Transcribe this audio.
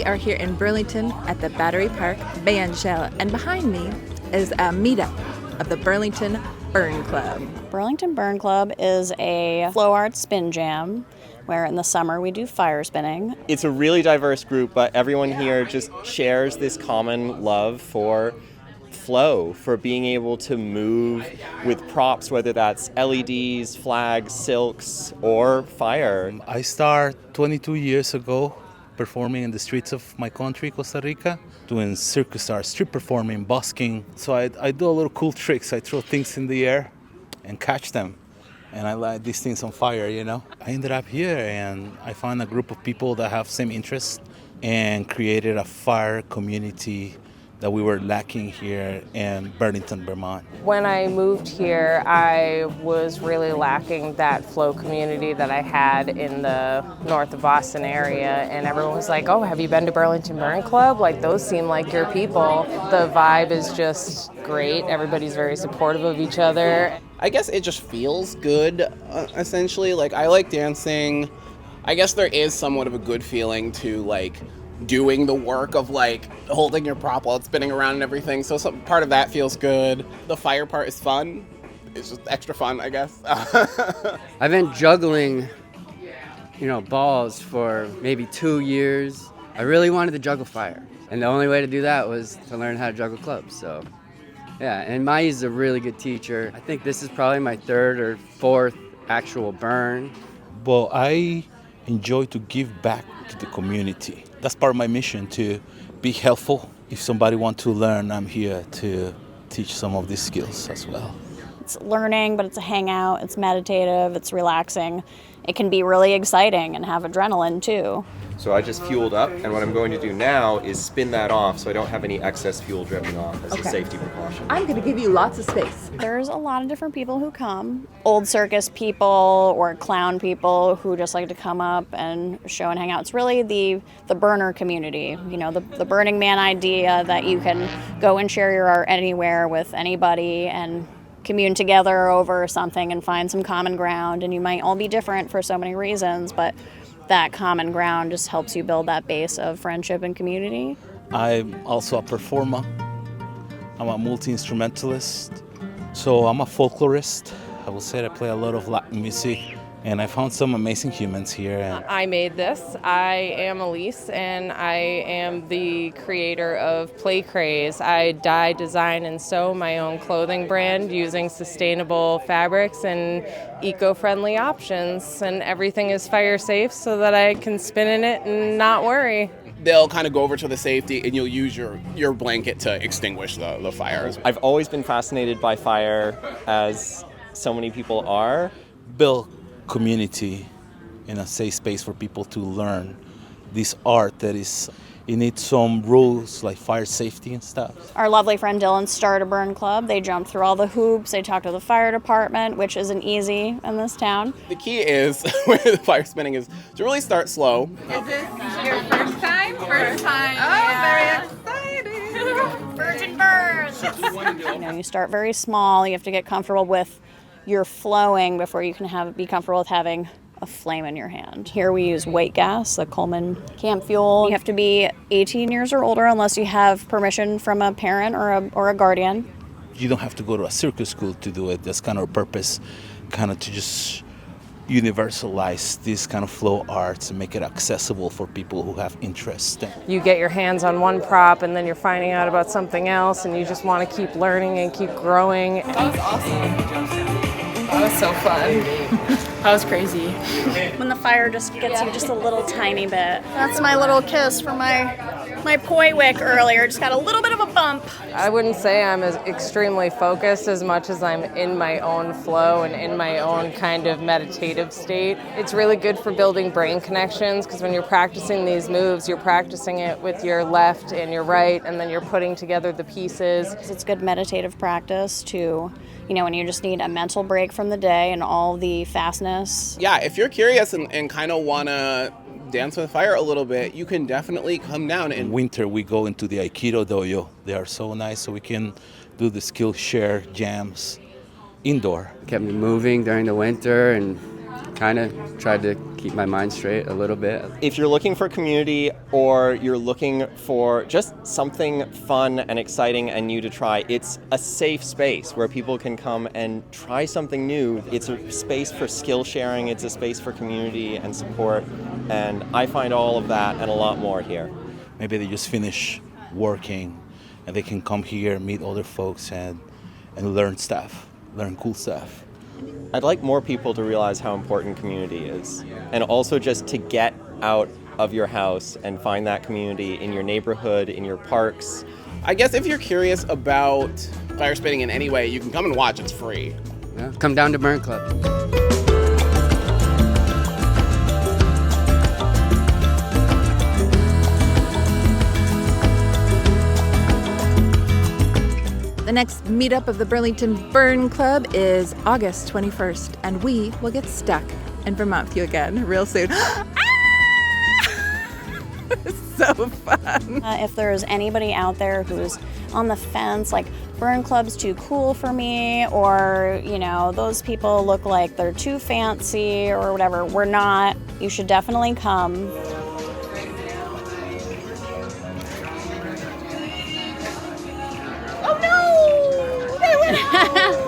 are here in Burlington at the Battery Park Bandshell, and behind me is a meetup of the Burlington Burn Club. Burlington Burn Club is a flow art spin jam where in the summer we do fire spinning. It's a really diverse group, but everyone here just shares this common love for flow, for being able to move with props, whether that's LEDs, flags, silks, or fire. I started 22 years ago performing in the streets of my country, Costa Rica, doing circus art, street performing, busking. So I do a little cool tricks. I throw things in the air and catch them. And I light these things on fire, you know. I ended up here and I found a group of people that have same interests and created a fire community that we were lacking here in Burlington, Vermont. When I moved here, I was really lacking that flow community that I had in the north of Boston area, and everyone was like, oh, have you been to Burlington Burn Club? Like, those seem like your people. The vibe is just great. Everybody's very supportive of each other. I guess it just feels good, essentially. Like, I like dancing. I guess there is somewhat of a good feeling to, like, doing the work of like holding your prop while it's spinning around and everything. So some part of that feels good. The fire part is fun. It's just extra fun, I guess. I've been juggling, balls for maybe 2 years. I really wanted to juggle fire. And the only way to do that was to learn how to juggle clubs. So yeah, and Mai's a really good teacher. I think this is probably my third or fourth actual burn. Well, I enjoy to give back to the community. That's part of my mission, to be helpful. If somebody wants to learn, I'm here to teach some of these skills as well. It's learning, but it's a hangout, it's meditative, it's relaxing. It can be really exciting and have adrenaline too. So I just fueled up, and what I'm going to do now is spin that off so I don't have any excess fuel dripping off as a safety precaution. I'm going to give you lots of space. There's a lot of different people who come. Old circus people or clown people who just like to come up and show and hang out. It's really the burner community, the Burning Man idea that you can go and share your art anywhere with anybody and commune together over something and find some common ground. And you might all be different for so many reasons, but that common ground just helps you build that base of friendship and community. I'm also a performer. I'm a multi-instrumentalist. So I'm a folklorist. I will say I play a lot of Latin music. And I found some amazing humans here. I made this. I am Elise, and I am the creator of Play Craze. I dye, design, and sew my own clothing brand using sustainable fabrics and eco-friendly options. And everything is fire safe so that I can spin in it and not worry. They'll kind of go over to the safety and you'll use your blanket to extinguish the fires. I've always been fascinated by fire, as so many people are. Build community in a safe space for people to learn this art that is, it needs some rules like fire safety and stuff. Our lovely friend Dylan started a burn club. They jumped through all the hoops. They talked to the fire department, which isn't easy in this town. The key is, where the fire spinning is, to really start slow. Is this your first time? First time. Oh, very exciting. Virgin burns. You start very small. You have to get comfortable with your flowing before you can be comfortable with having a flame in your hand. Here we use white gas, the Coleman camp fuel. You have to be 18 years or older unless you have permission from a parent or a guardian. You don't have to go to a circus school to do it. That's kind of a purpose, kind of to just universalize this kind of flow arts and make it accessible for people who have interest. You get your hands on one prop and then you're finding out about something else, and you just want to keep learning and keep growing. That was awesome. That was so fun. That was crazy. When the fire just gets you just a little tiny bit. That's my little kiss from my poi wick earlier. Just got a little bit of a bump. I wouldn't say I'm as extremely focused as much as I'm in my own flow and in my own kind of meditative state. It's really good for building brain connections, because when you're practicing these moves, you're practicing it with your left and your right, and then you're putting together the pieces. It's good meditative practice to, when you just need a mental break from the day and all the fastness. Yeah, if you're curious and kind of want to dance with fire a little bit, you can definitely come down. In winter, we go into the Aikido dojo. They are so nice, so we can do the skill share jams indoor. Kept me moving during the winter and kind of tried to keep my mind straight a little bit. If you're looking for community or you're looking for just something fun and exciting and new to try, it's a safe space where people can come and try something new. It's a space for skill sharing, it's a space for community and support, and I find all of that and a lot more here. Maybe they just finish working and they can come here, meet other folks, and learn cool stuff. I'd like more people to realize how important community is, and also just to get out of your house and find that community in your neighborhood, in your parks. I guess if you're curious about fire spinning in any way, you can come and watch. It's free. Yeah, come down to Burn Club. The next meetup of the Burlington Burn Club is August 21st, and we will get stuck in Vermont with you again real soon. So fun. If there's anybody out there who's on the fence, like Burn Club's too cool for me, or, you know, those people look like they're too fancy or whatever, we're not. You should definitely come. Oh no! They went out!